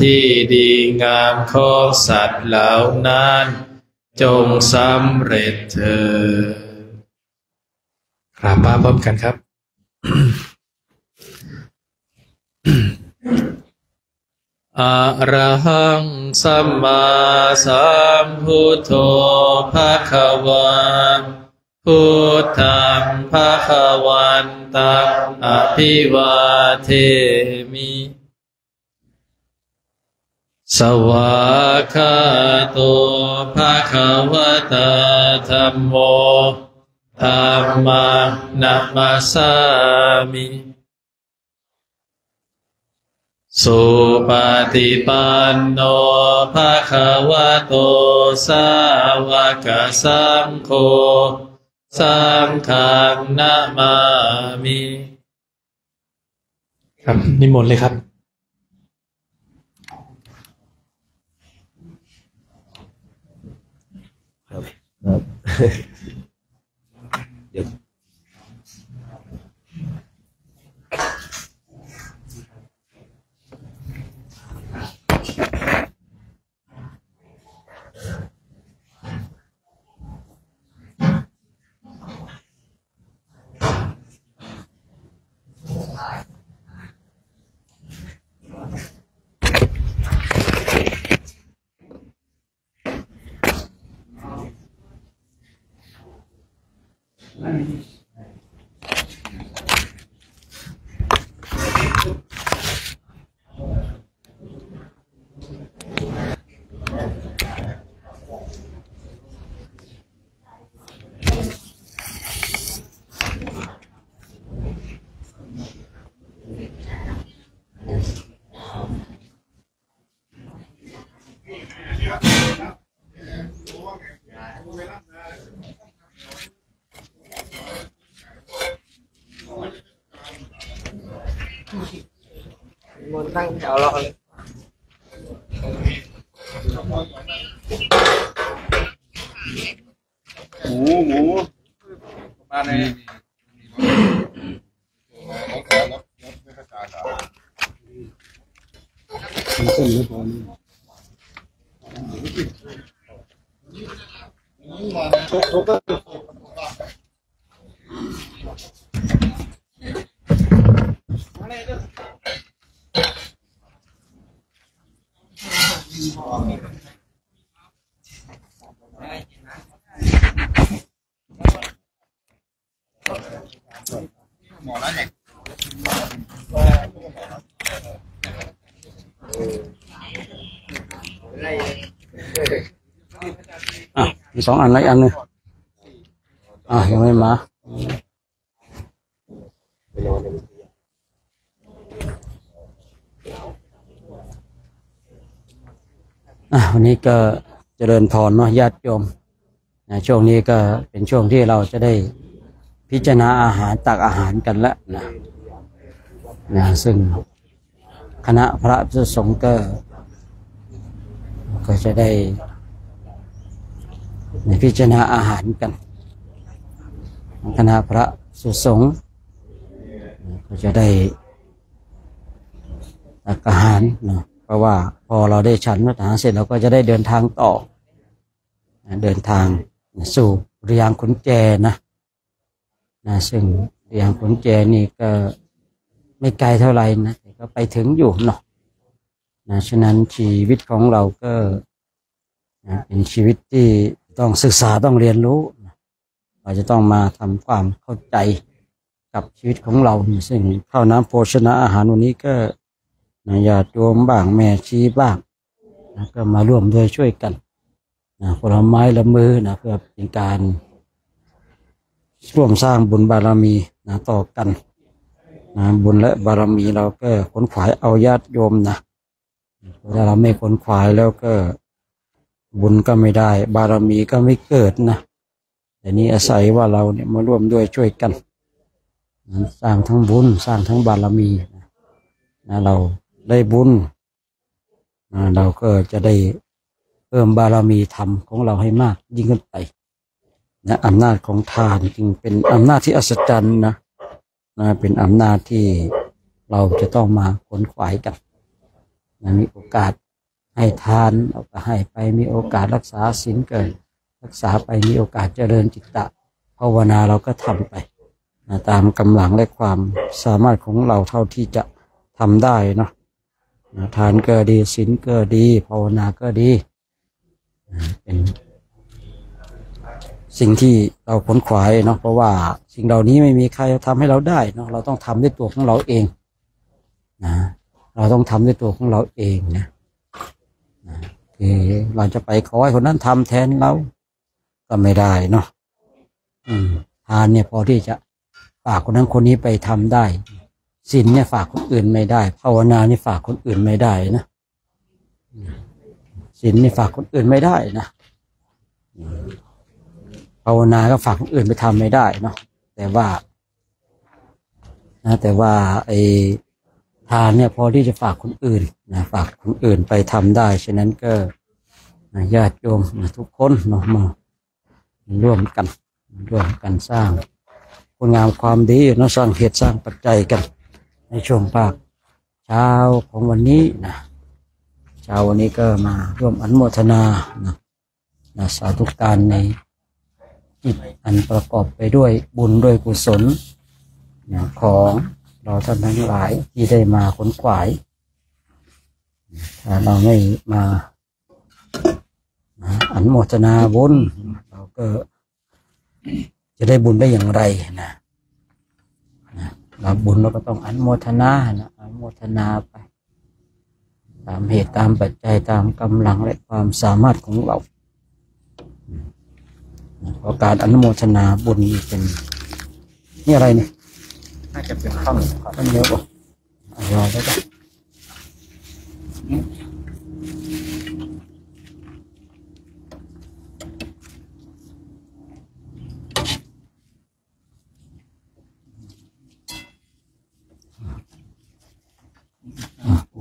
ที่ดีงามของสัตว์เหล่านั้นจงสำเร็จเถิดกราบพร้อมกันครับ อะระหังสัมมาสัมพุทโธภะคะวาพุทธังภะคะวันตังอภิวาเทมิสวากขาโตภะคะวะตาธัมโมธัมมังนัมมัสสามิสุปฏิปันโนภะคะวะโตสาวกสังโฆสังฆังนะมามิครับนิมนต์เลยครับเดี๋ยวมันตั้งแถวรอเลยหมูประมาณนี้หมอแล้วเนี่ยมี2 อันแล้วอันนึงยังไม่มาวันนี้ก็เจริญพรเนาะญาติโยมช่วงนี้ก็เป็นช่วงที่เราจะได้พิจารณาอาหารตักอาหารกันแล้วนะซึ่งคณะพระภิกษุสงฆ์ก็จะได้พิจารณาอาหารกันคณะพระภิกษุสงฆ์ก็จะได้ตักอาหารนะเพราะว่าพอเราได้ฉันอาหารเสร็จเราก็จะได้เดินทางต่อเดินทางสู่เรียงขุนแจนะซึ่งเรียงขุนแจนี่ก็ไม่ไกลเท่าไหร่นะแต่ก็ไปถึงอยู่เนาะฉะนั้นชีวิตของเราก็เป็นชีวิตที่ต้องศึกษาต้องเรียนรู้เราจะต้องมาทำความเข้าใจกับชีวิตของเราซึ่งข้าวน้ำโภชนะอาหารวันนี้ก็ญาติโยมบ้างแม่ชีบ้างก็มาร่วมด้วยช่วยกันผลไม้ละมือเพื่อเป็นการร่วมสร้างบุญบารมีต่อกันบุญและบารมีเราก็ขนขวายเอาญาติโยมถ้าเราไม่ขนขวายแล้วก็บุญก็ไม่ได้บารมีก็ไม่เกิดแต่นี้อาศัยว่าเราเนี่ยมาร่วมด้วยช่วยกันสร้างทั้งบุญสร้างทั้งบารมีเราได้บุญเราก็จะได้เพิ่มบารมีธรรมของเราให้มากยิ่งขึ้นไปอำนาจของทานจึงเป็นอำนาจที่อัศจรรย์เป็นอำนาจที่เราจะต้องมาขนขวายกันมีโอกาสให้ทานเราก็ให้ไปมีโอกาสรักษาศีลเกินรักษาไปมีโอกาสเจริญจิตตะภาวนาเราก็ทำไปตามกำลังและความสามารถของเราเท่าที่จะทำได้เนาะ ทานก็ดีศีลก็ดีภาวนาก็ดีเป็นสิ่งที่เราขวนขวายเนาะเพราะว่าสิ่งเหล่านี้ไม่มีใครทำให้เราได้เนาะเราต้องทำด้วยตัวของเราเองนะเราต้องทำด้วยตัวของเราเองนะคือเราจะไปขอให้คนนั้นทำแทนเราก็ไม่ได้เนาะทานเนี่ยพอที่จะฝากคนนั้นคนนี้ไปทำได้ศีลเนี่ยฝากคนอื่นไม่ได้ภาวนานี่ฝากคนอื่นไม่ได้นะศีลนี่ฝากคนอื่นไม่ได้นะภาวนาก็ฝากคนอื่นไปทำไม่ได้เนาะแต่ว่าไอ้ทานเนี่ยพอที่จะฝากคนอื่นนะฝากคนอื่นไปทำได้ฉะนั้นก็ญาติโยมทุกคนเนาะมาร่วมกันสร้างคุณงามความดีเนาะสร้างเหตุสร้างปัจจัยกันในช่วงภาคเช้าของวันนี้นะเช้าวันนี้ก็มาร่วมอนุโมทนานะสาธุการในจิตอันประกอบไปด้วยบุญด้วยกุศลนะของเราท่านทั้งหลายที่ได้มาขนขวายถ้าเราไม่มาอนุโมทนาบุญเราก็จะได้บุญได้อย่างไรนะเราบุญเราก็ต้องอนุโมทนานะอนุโมทนาไปตามเหตุตามปัจจัยตามกำลังและความสามารถของเราเพราะการอนุโมทนาบุญเป็นนี่อะไรเนี่ยน่าจะเป็นข้าวมันเยอะป่ะรอได้ป่ะ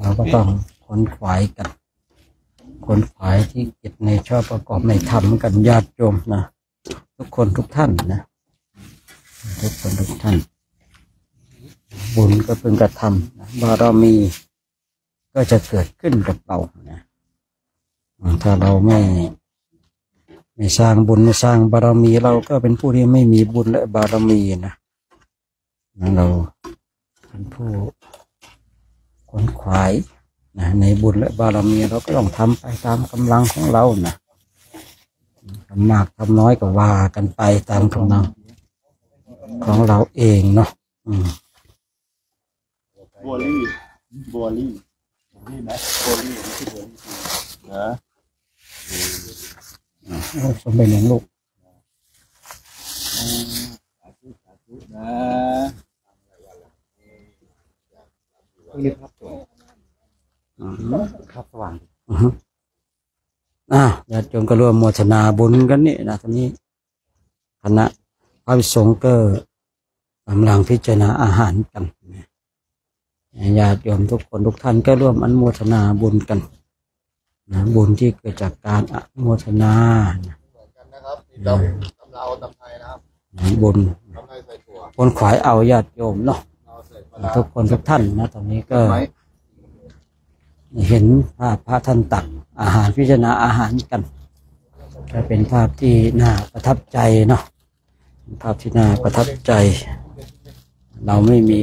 เราก็ต้องขนขวายกันขนขวายที่จิตในชอบประกอบในธรรมกันญาติโยมนะทุกคนทุกท่านนะทุกคนทุกท่านบุญก็พึงกระทำนะบารมีก็จะเกิดขึ้นกับเรานะถ้าเราไม่สร้างบุญไม่สร้างบารมีเราก็เป็นผู้ที่ไม่มีบุญและบารมีนะเราเป็นผู้ขนขวายนะในบุญและบารมีเราก็ต้องทำไปตามกำลังของเรานะทำมากทำน้อยก็ว่ากันไปตามกำลังของเราเองเนาะบัวลี่นะบัวลี่ไม่ใช่บัวลี่นะสมเป็นอย่างลูกนะนี่ครับตัวครับสว่างญาติโยมก็ร่วมโมทนาบุญกันนี่นะตอนนี้คณะพระภิกษุสงฆ์ก็กำลังพิจารณาอาหารกันญาติโยมทุกคนทุกท่านก็ร่วมอนุโมทนาบุญกันนะบุญที่เกิดจากการอนุโมทนาบุญคนขวายเอาญาติโยมเนาะทุกคนทุกท่านนะตอนนี้ก็เห็นภาพพระท่านตักอาหารพิจารณาอาหารกันก็เป็นภาพที่น่าประทับใจเนาะภาพที่น่าประทับใจเราไม่มี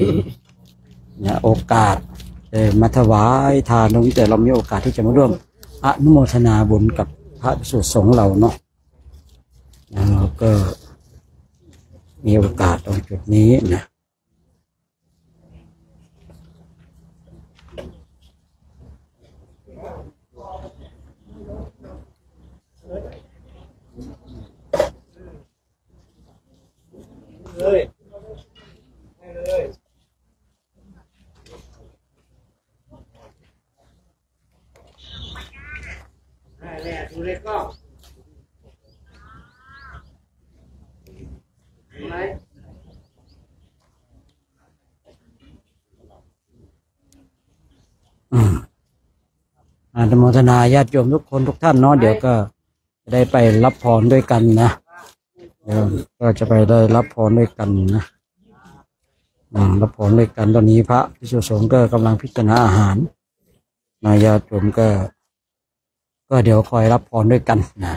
โอกาสมาถวายทานตรงนี้แต่เรามีโอกาสที่จะมาร่วมอนุโมทนาบุญกับพระภิกษุสงฆ์เราเนาะเราก็มีโอกาสตรงจุดนี้นะอนุโมทนาญาติโยมทุกคนทุกท่านเนาะเดี๋ยวก็จะได้ไปรับพรด้วยกันนะเดี๋ยวก็จะไปได้รับพรด้วยกันนะรับพรด้วยกันตอนนี้พระภิกษุสงฆ์ก็กำลังพิจารณาอาหารญาติโยมก็เดี๋ยวคอยรับพรด้วยกันนะ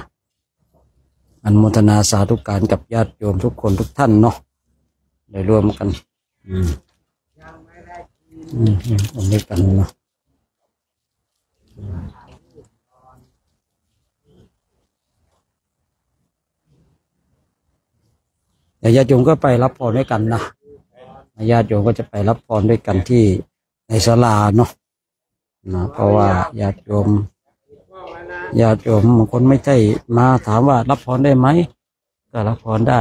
อนุโมทนาสาธุการกับญาติโยมทุกคนทุกท่านเนาะได้ร่วมกันด้วยกันเนาะ แต่ญาติโยมก็ไปรับพรด้วยกันนะญาติโยมก็จะไปรับพรด้วยกันที่ในศาลาเนาะนะเพราะว่าญาติโยมบางคนไม่ใช่มาถามว่ารับพรได้ไหมก็รับพรได้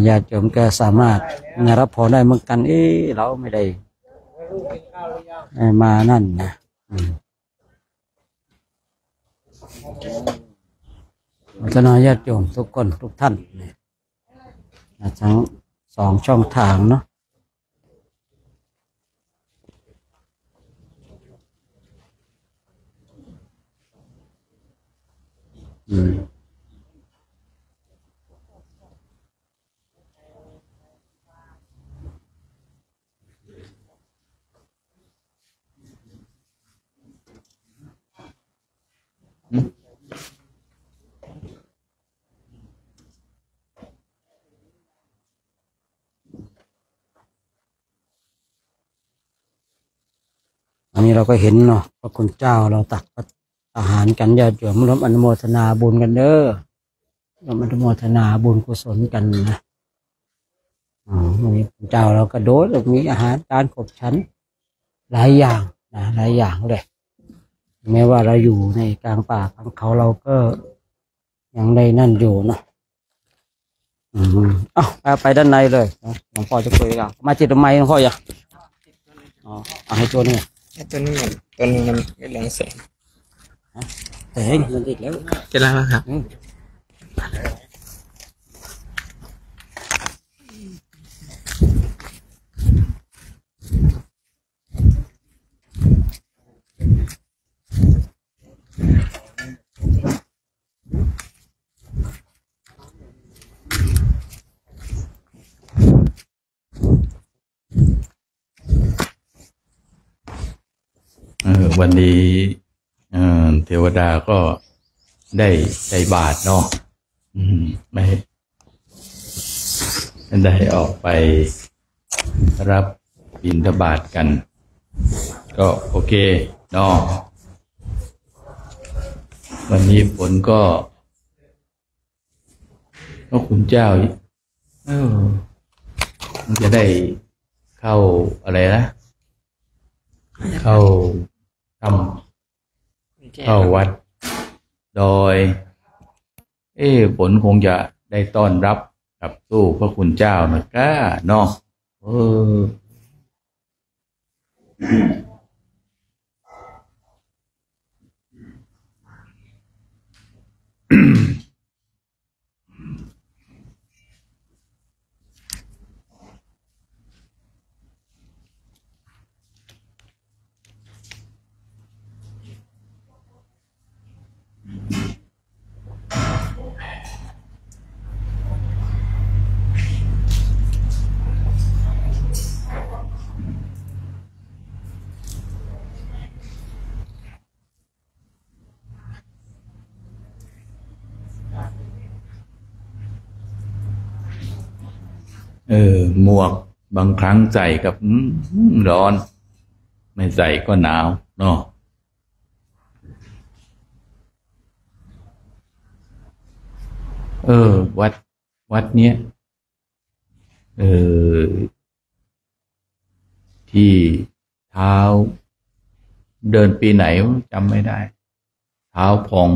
ญาติโยมก็สามารถรับพรได้เหมือนกันเราไม่ได้มานั่นนะพัฒนาญาติโยมทุกคนทุกท่านทั้ง2 ช่องทางเนาะอันนี้เราก็เห็นเนาะพระคุณเจ้าเราตักอาหารกันญาติโยมร่วมอนุโมทนาบุญกันเด้อร่วมอนุโมทนาบุญกุศลกันนะวันนี้คุณเจ้าเราก็โดดมีอาหารการขบฉันหลายอย่างนะหลายอย่างเลยแม้ว่าเราอยู่ในกลางป่ากลางเขาเราก็ยังได้นั่นอยู่เนาะไปด้านในเลยหลวงพ่อจะคุยกันมาจิตไมหลวงพ่ออย่าให้ตัวนี้ตัวนี้มันไม่เหลืองแสงแต่มันติดแล้วจะแล้วครับวันนี้เทวดาก็ได้ใส่บาตรเนาะไม่ได้ออกไปรับบิณฑบาตกันก็โอเคเนาะวันนี้ฝนก็คุณเจ้ามันจะได้เข้าอะไรนะเข้าวัดโดยผลคงจะได้ต้อนรับกับสู้พระคุณเจ้านะก้าเนาะหมวกบางครั้งใส่กับร้อนไม่ใส่ก็หนาวเนาะวัดเนี้ยที่เท้าเดินปีไหนจำไม่ได้เท้าพอง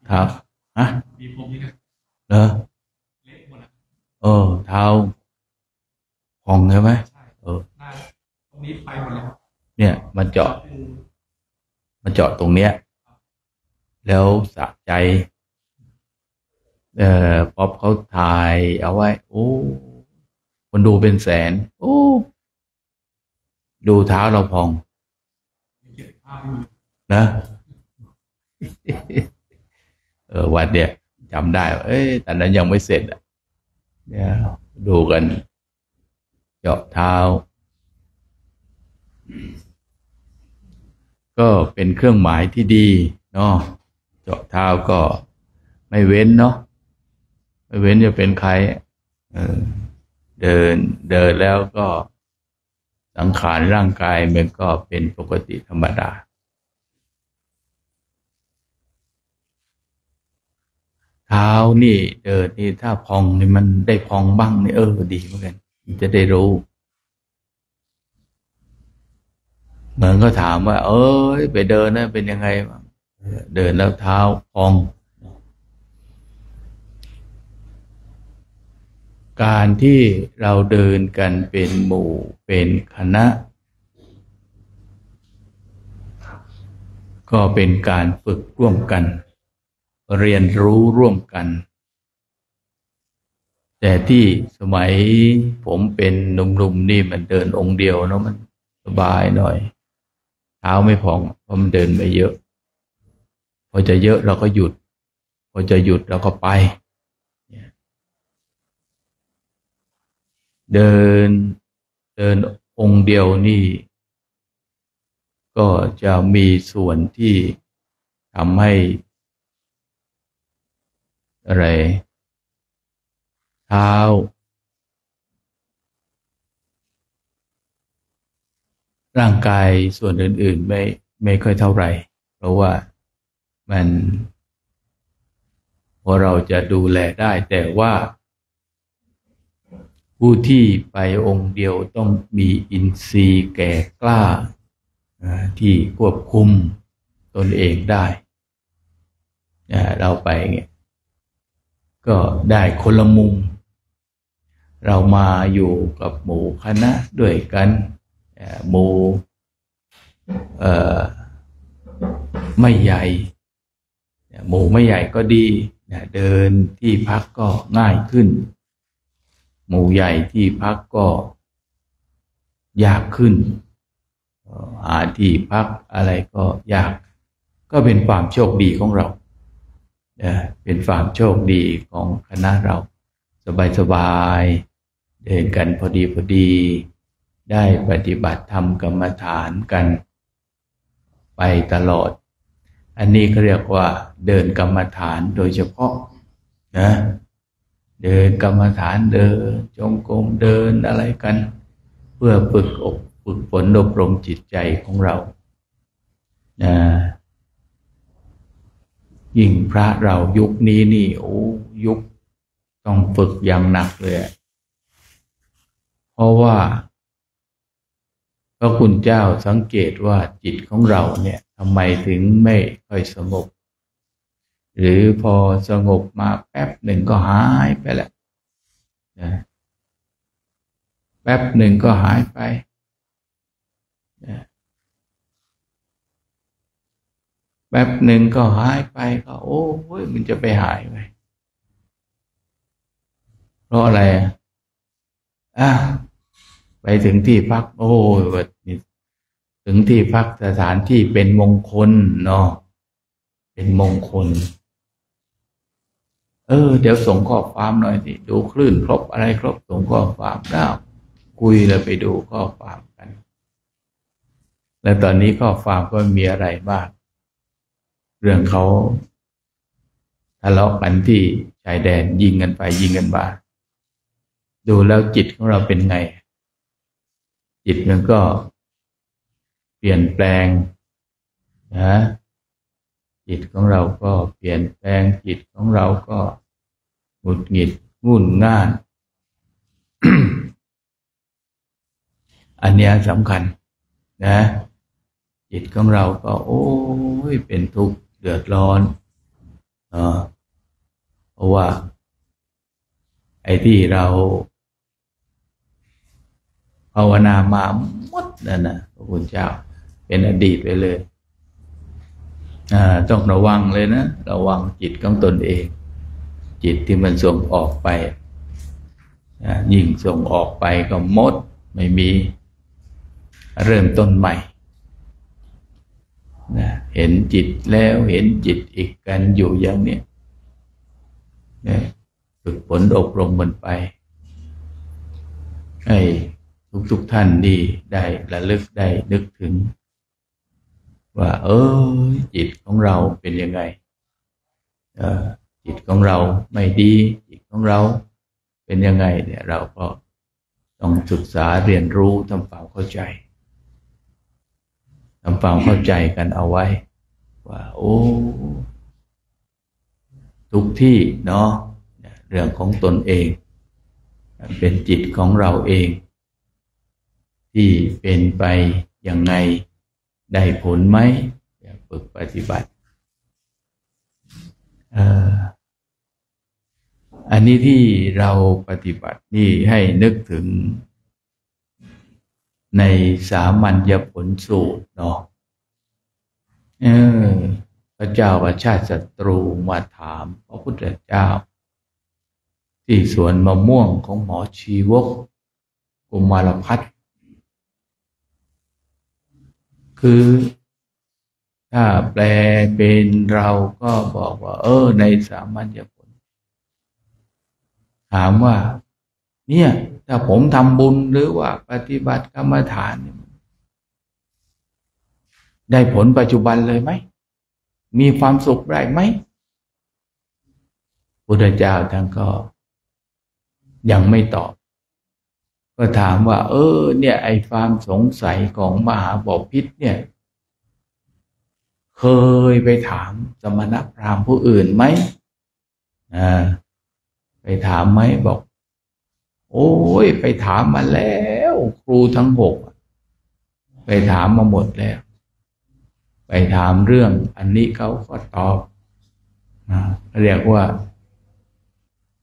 เท้ามีผมนี่นะเหรอเท้าพองใช่ไหมตรงนี้ไปหมดแล้วเนี่ยมันเจาะตรงเนี้ยแล้วสะใจป๊อปเขาถ่ายเอาไว้คนดูเป็นแสนดูเท้าเราพองนะวันเนี้ยจำได้แต่นั้นยังไม่เสร็จเนี่ยดูกันเจาะเท้าก็เป็นเครื่องหมายที่ดีเนาะเจาะเท้าก็ไม่เว้นเนาะไม่เว้นจะเป็นใครเดินแล้วก็สังขารร่างกายมันก็เป็นปกติธรรมดา เท้านี่เดินนี่ถ้าพองนี่มันได้พองบ้างนี่ดีเหมือนกันจะได้รู้เหมือนก็ถามว่าไปเดินนะเป็นยังไงบ้างเดินแล้วเท้าพองการที่เราเดินกันเป็นหมู่เป็นคณะก็เป็นการฝึกร่วมกันเรียนรู้ร่วมกันแต่ที่สมัยผมเป็นหนุ่มๆนี่มันเดินองค์เดียวเนาะมันสบายหน่อยเท้าไม่พองเพราะมันเดินไม่เยอะพอจะเยอะเราก็หยุดพอจะหยุดเราก็ไปเดินองค์เดียวนี่ก็จะมีส่วนที่ทำให้อะไรเท้าร่างกายส่วนอื่นๆไม่ค่อยเท่าไหร่เพราะว่ามันพอเราจะดูแลได้แต่ว่าผู้ที่ไปองค์เดียวต้องมีอินทรีย์แก่กล้าที่ควบคุมตนเองได้เราไปเนี่ยก็ได้คนละมุมเรามาอยู่กับหมู่คณะด้วยกันหมู่ไม่ใหญ่หมู่ไม่ใหญ่ก็ดีเดินที่พักก็ง่ายขึ้นหมู่ใหญ่ที่พักก็ยากขึ้นหาที่พักอะไรก็ยากก็เป็นความโชคดีของเราเป็นความโชคดีของคณะเราสบายๆเดินกันพอดีได้ปฏิบัติธรรมกรรมฐานกันไปตลอดอันนี้เขาเรียกว่าเดินกรรมฐานโดยเฉพาะนะเดินกรรมฐานเดินจงกรมเดินอะไรกันเพื่อฝึกฝนอบรมจิตใจของเรายิ่งพระเรายุคนี้นี่ยุคต้องฝึกอย่างหนักเลยเพราะว่าพระคุณเจ้าสังเกตว่าจิตของเราเนี่ยทำไมถึงไม่ค่อยสงบหรือพอสงบมาแป๊บหนึ่งก็หายไปแหละแป๊บหนึ่งก็หายไปแป๊บหนึ่งก็หายไปก็มันจะไปหายไปเพราะอะไรไปถึงที่พักถึงที่พักสถานที่เป็นมงคลเนาะเป็นมงคลเดี๋ยวส่งข้อความหน่อยสิดูคลื่นครบอะไรครบส่งข้อความได้คุยแล้วไปดูข้อความกันแล้วตอนนี้ข้อความก็มีอะไรบ้างเรื่องเขาทะเลาะกันที่ชายแดนยิงกันไปยิงกันมาดูแล้วจิตของเราเป็นไงจิตมันก็เปลี่ยนแปลงจิตของเราก็เปลี่ยนแปลงจิตของเราก็หงุดหงิดงุ่นง่าน อันนี้สำคัญนะจิตของเราก็เป็นทุกข์เดือดร้อนเพราะว่าไอ้ที่เราภาวนามาหมดนั่นนะพระพุทธเจ้าเป็นอดีตไปเลยต้องระวังเลยนะระวังจิตของตนเองจิตที่มันส่งออกไปยิ่งส่งออกไปก็หมดไม่มีเริ่มต้นใหม่เห็นจิตแล้วเห็นจิตอีกกันอยู่อย่างนี้ฝึกฝนอบรมมันไปให้ทุกท่านนี่ได้ระลึกได้นึกถึงว่าจิตของเราเป็นยังไงจิตของเราไม่ดีจิตของเราเป็นยังไงเนี่ยเราก็ต้องศึกษาเรียนรู้ทำความเข้าใจกันเอาไว้ว่า ทุกที่เนาะเรื่องของตนเองเป็นจิตของเราเองที่เป็นไปยังไงได้ผลไหมฝึกปฏิบัติอันนี้ที่เราปฏิบัตินี่ให้นึกถึงในสามัญญผลสูตรเนาะพระเจ้าอาชาติศัตรูมาถามพระพุทธเจ้าที่สวนมะม่วงของหมอชีวกกุมารพัฒน์คือถ้าแปลเป็นเราก็บอกว่าในสามัญญผลถามว่าเนี่ยถ้าผมทำบุญหรือว่าปฏิบัติกรรมฐานได้ผลปัจจุบันเลยไหมมีความสุขได้ไหมพุทธเจ้าท่านก็ยังไม่ตอบก็ถามว่าเนี่ยไอ้ความสงสัยของมหาบพิตรเนี่ยเคยไปถามสมณพราหมณ์ผู้อื่นไหมไปถามไหมบอกโอ้ยไปถามมาแล้วครูทั้ง6ไปถามมาหมดแล้วไปถามเรื่องอันนี้เขาก็ตอบเรียกว่า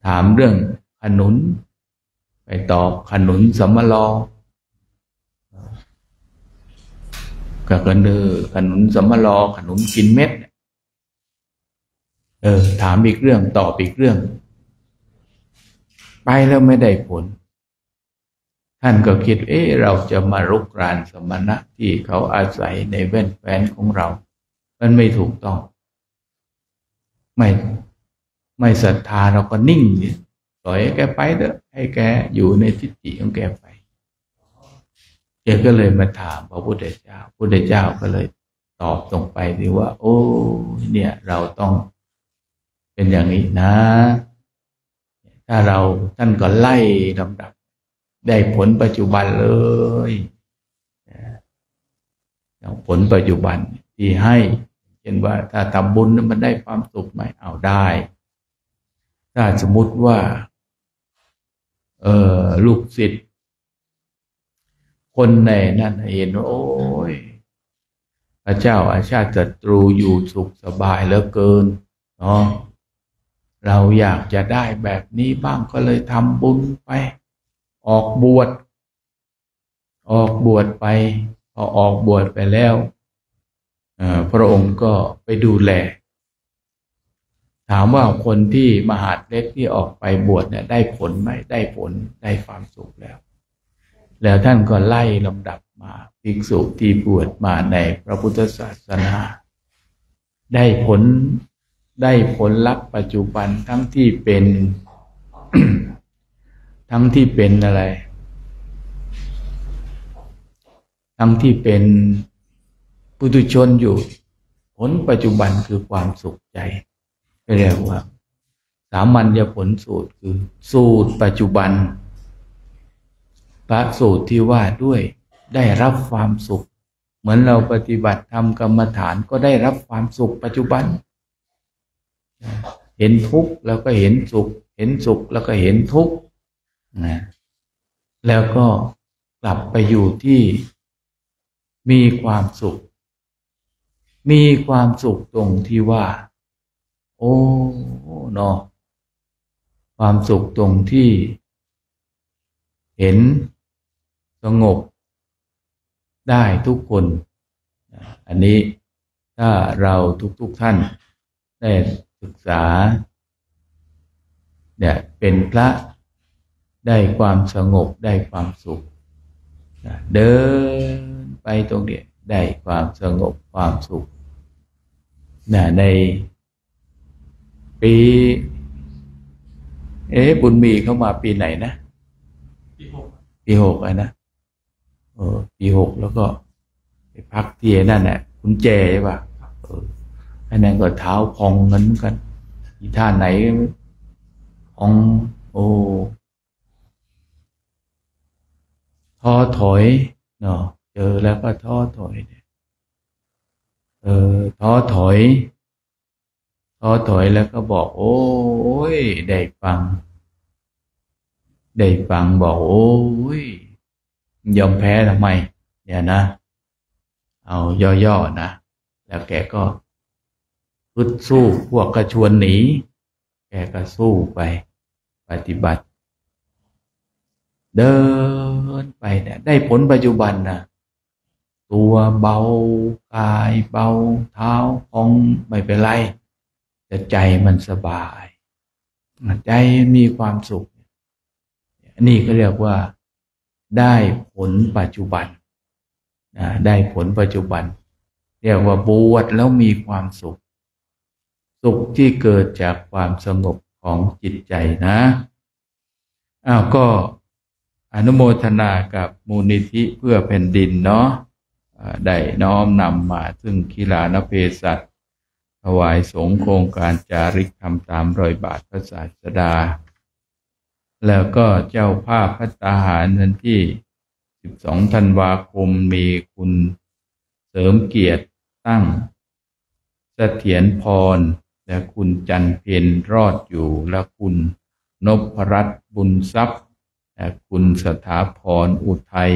ถามเรื่องขนุนไปตอบขนุนสมลอก็ขนุนสมลอขนุนกินเม็ดถามอีกเรื่องตอบอีกเรื่องไปแล้วไม่ได้ผลท่านก็คิดเราจะมารุกรานสมณะที่เขาอาศัยในแว่นแฟนของเรามันไม่ถูกต้องไม่ศรัทธาเราก็นิ่งปล่อยให้แกไปเถอะให้แกอยู่ในทิฏฐิของแกไปแกก็เลยมาถามพระพุทธเจ้าพุทธเจ้าก็เลยตอบตรงไปที่ว่าโอ้เนี่ยเราต้องเป็นอย่างนี้นะถ้าท่านก็ไล่ลำดับได้ผลปัจจุบันเลยผลปัจจุบันที่ให้เช่นว่าถ้าทำบุญมันได้ความสุขไหมเอาได้ถ้าสมมุติว่าลูกศิษย์คนในนั้นเห็นว่าโอ้ยพระเจ้าอาชาติศัตรูอยู่สุขสบายเหลือเกินเนาะเราอยากจะได้แบบนี้บ้างก็เลยทำบุญไปออกบวชไปพอออกบวชไปแล้วพระองค์ก็ไปดูแลถามว่าคนที่มหาดเล็กที่ออกไปบวชเนี่ยได้ผลไหมได้ผลได้ความสุขแล้วท่านก็ไล่ลำดับมาภิกษุที่บวชมาในพระพุทธศาสนาได้ผลลัพธ์ปัจจุบันทั้งที่เป็น ทั้งที่เป็นอะไรทั้งที่เป็นปุถุชนอยู่ผลปัจจุบันคือความสุขใจเรียกว่าสามัญญผลสูตรคือสูตรปัจจุบันพระสูตรที่ว่าด้วยได้รับความสุขเหมือนเราปฏิบัติทำกรรมฐานก็ได้รับความสุขปัจจุบันเห็นทุกข์แล้วก็เห็นสุขเห็นสุขแล้วก็เห็นทุกข์แล้วก็กลับไปอยู่ที่มีความสุขตรงที่ว่าโอ้เนาะความสุขตรงที่เห็นสงบได้ทุกคนอันนี้ถ้าเราทุกท่านได้ศึกษาเนี่ยเป็นพระได้ความสงบได้ความสุขเดินไปตรงนี้ได้ความสงบความสุขในปีบุญมีเข้ามาปีไหนนะปีหกนะปีหกแล้วก็ไปพักที่นั่นแหละคุณแจใช่ป่ะอันนั้นก็เท้าพองเงินกันอีท่าไหนพองท้อถอยเนาะเจอแล้วก็ท้อถอยท้อถอย ท้อถอยแล้วก็บอกโอ้ยได้ฟังบอกโอ้ยยอมแพ้ทำไมเนี่ยนะเอาย่อๆนะแล้วแกก็ฮึดสู้พวกก็ชวนหนีแกก็สู้ไปปฏิบัติเดินไปเนี่ยได้ผลปัจจุบันนะตัวเบากายเบาเท้าพองไม่เป็นไรแต่ใจมันสบายใจมีความสุขนี่ก็เรียกว่าได้ผลปัจจุบันได้ผลปัจจุบันเรียกว่าบวชแล้วมีความสุขที่เกิดจากความสงบของจิตใจนะก็อนุโมทนากับมูลนิธิเพื่อแผ่นดินเนาะได้น้อมนำมาซึ่งกีฬานเพศัตถวายสงฆ์โครงการจาริกธรรม300 บาทพระศาสดาแล้วก็เจ้าภาพภัตตาหารวันที่12 ธันวาคมมีคุณเสริมเกียรติตั้งเสถียรพรและคุณจันเพ็ญรอดอยู่และคุณนพรัตน์บุญทรัพย์และคุณสถาพรอุทัย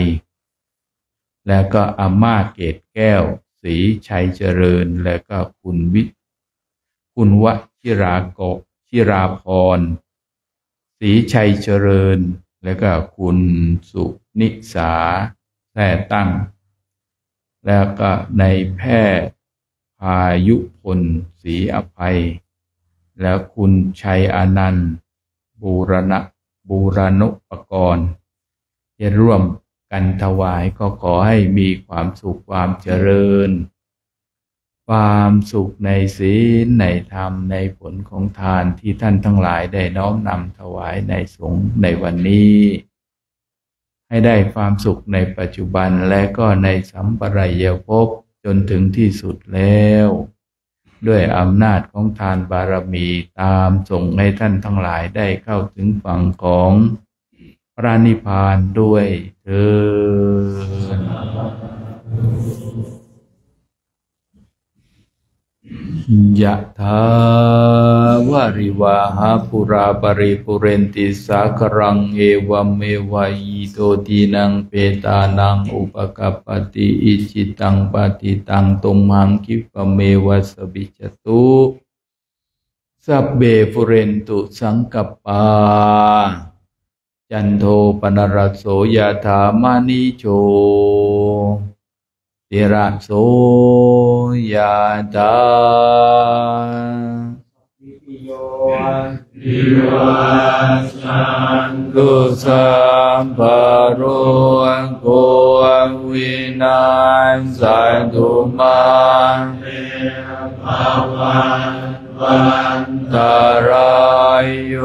แล้วก็อาม่าเกตแก้วศรีชัยเจริญแล้วก็คุณวชิราพรศรีชัยเจริญแล้วก็คุณสุนิสาแท้ตั้งแล้วก็ในแพทย์พายุพลศรีอภัยแล้วคุณชัยอนันต์บูรณุปกรณ์จะร่วมกันถวายก็ขอให้มีความสุขความเจริญความสุขในศีลในธรรมในผลของทานที่ท่านทั้งหลายได้น้อมนำถวายในสงฆ์ในวันนี้ให้ได้ความสุขในปัจจุบันและก็ในสัมปรายภพจนถึงที่สุดแล้วด้วยอำนาจของทานบารมีตามส่งให้ท่านทั้งหลายได้เข้าถึงฝั่งของพระนิพพานด้วยเถิดยะถาวาริวาหาปุราปริปุเรนติสาครังเอวเมวะอิโตทินังเปตานังอุปกัปปติอิจิตังปฏิตังตุมหังคิปะเมวะสบิจตุสัพเบปุเรนตุสังกัปปาจันโทปนรสโสยถามณิโชติระโสยถาติวัสันตุสัมปโรโกวินาศตุมาเตภวันตรายโย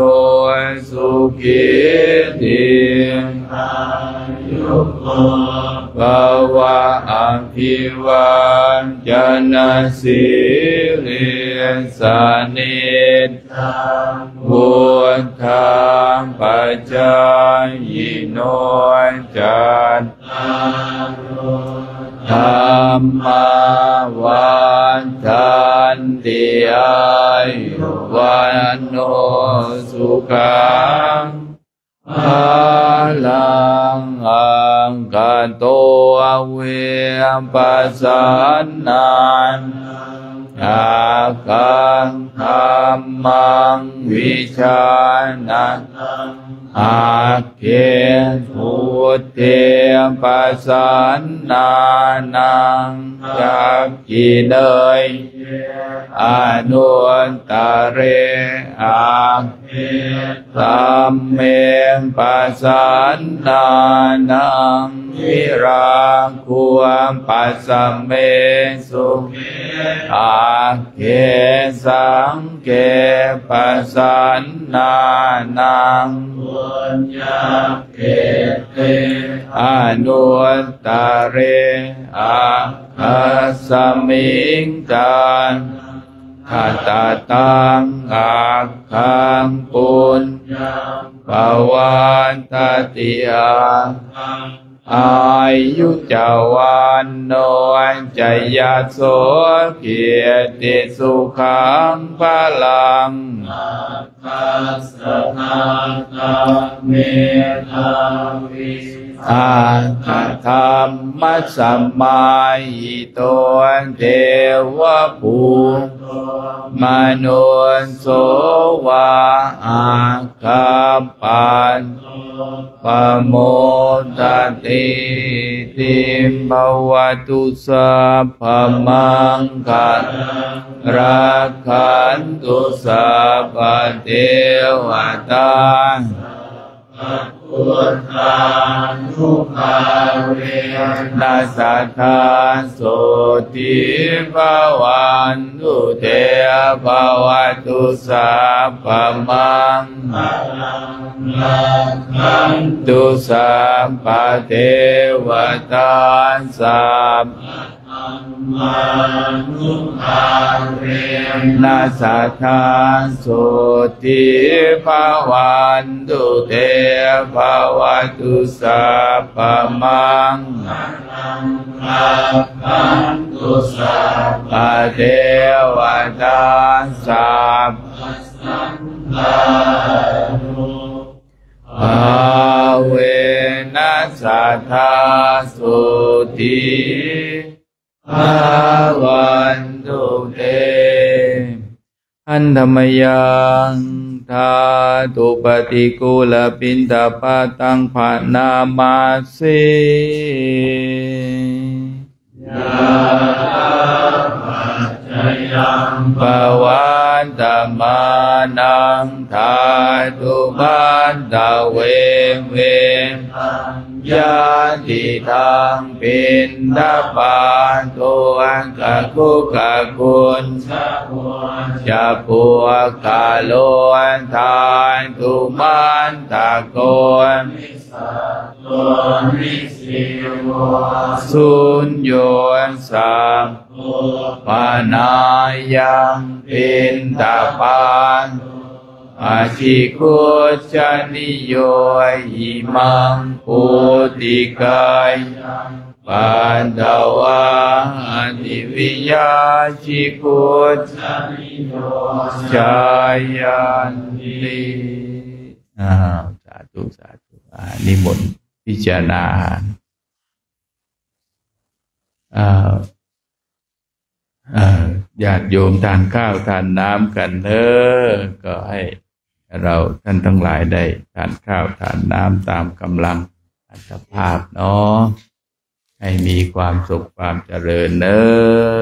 สุขิติอายุโกภวะอภิวาทนาสิริสานิจังพุทธังปัจจายโนจัตตารโอธัมมาวันทันติอายุวันโนสุขังภาลังอังคันโตเวปัสสันนันอาคังธัมมังวิชานันอาเกพุทเทปัสสันนานังจักขิเนยอนุตตเรอาสัมเมปัสสันนานังวิราคุมปัสสัมเมสุอาเกสังเกปัสสันนานังปุญญเกเตอนุตตเรอาคัสมิงตังทัตตังอาคังปุญญภวันตติอา อายุจาวันโนจยาโสเกียรติสุขังพลังอาธรรมสัมมาหิโตเทวภูมนุสโสวาอาคาปันปโมทติติมภวตุสัพพมังคะรักขันตุสัพพเทวตาพุทธานุภาเวนัสสัทธาโสติภวันตุเตภวตุสัพพมังคันตุสัพพเทวตาสัพมานุภาเวนัสสัทธาโสติภวันตุเตภวตุสัพพมังคันตุสัพพเทวตาสัพเวนัสสัทธาโสติภวันตุเตอันธรรมยังธาตุปฏิกูลปินตปะตังภานามาเสยาปัจจยังปวันตมานังธาตุบันตะเวเวญาติทังปินดาปาตัวกะกุกะกุลจะปัวกะโลนทานตุมันตะโกนสุญโยนสัมปนายังปินตาปานอาชิคุจานิโยหิมังปุติกายปันดาวานิวิยาชิคุจานิโยชายันติสาธุสาธุนิมนต์พิจารณาญาติโยมทานข้าวทานน้ำกันเถอะก็ให้เราท่านทั้งหลายได้ทานข้าวทานน้ำตามกำลังอัตภาพเนาะให้มีความสุขความเจริญเนอ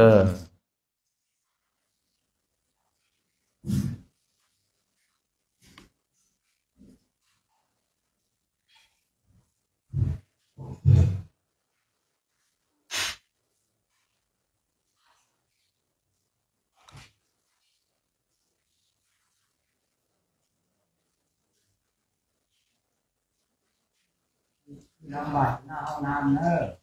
ะน้ำไหลน้ำเอาน้ำเนอะ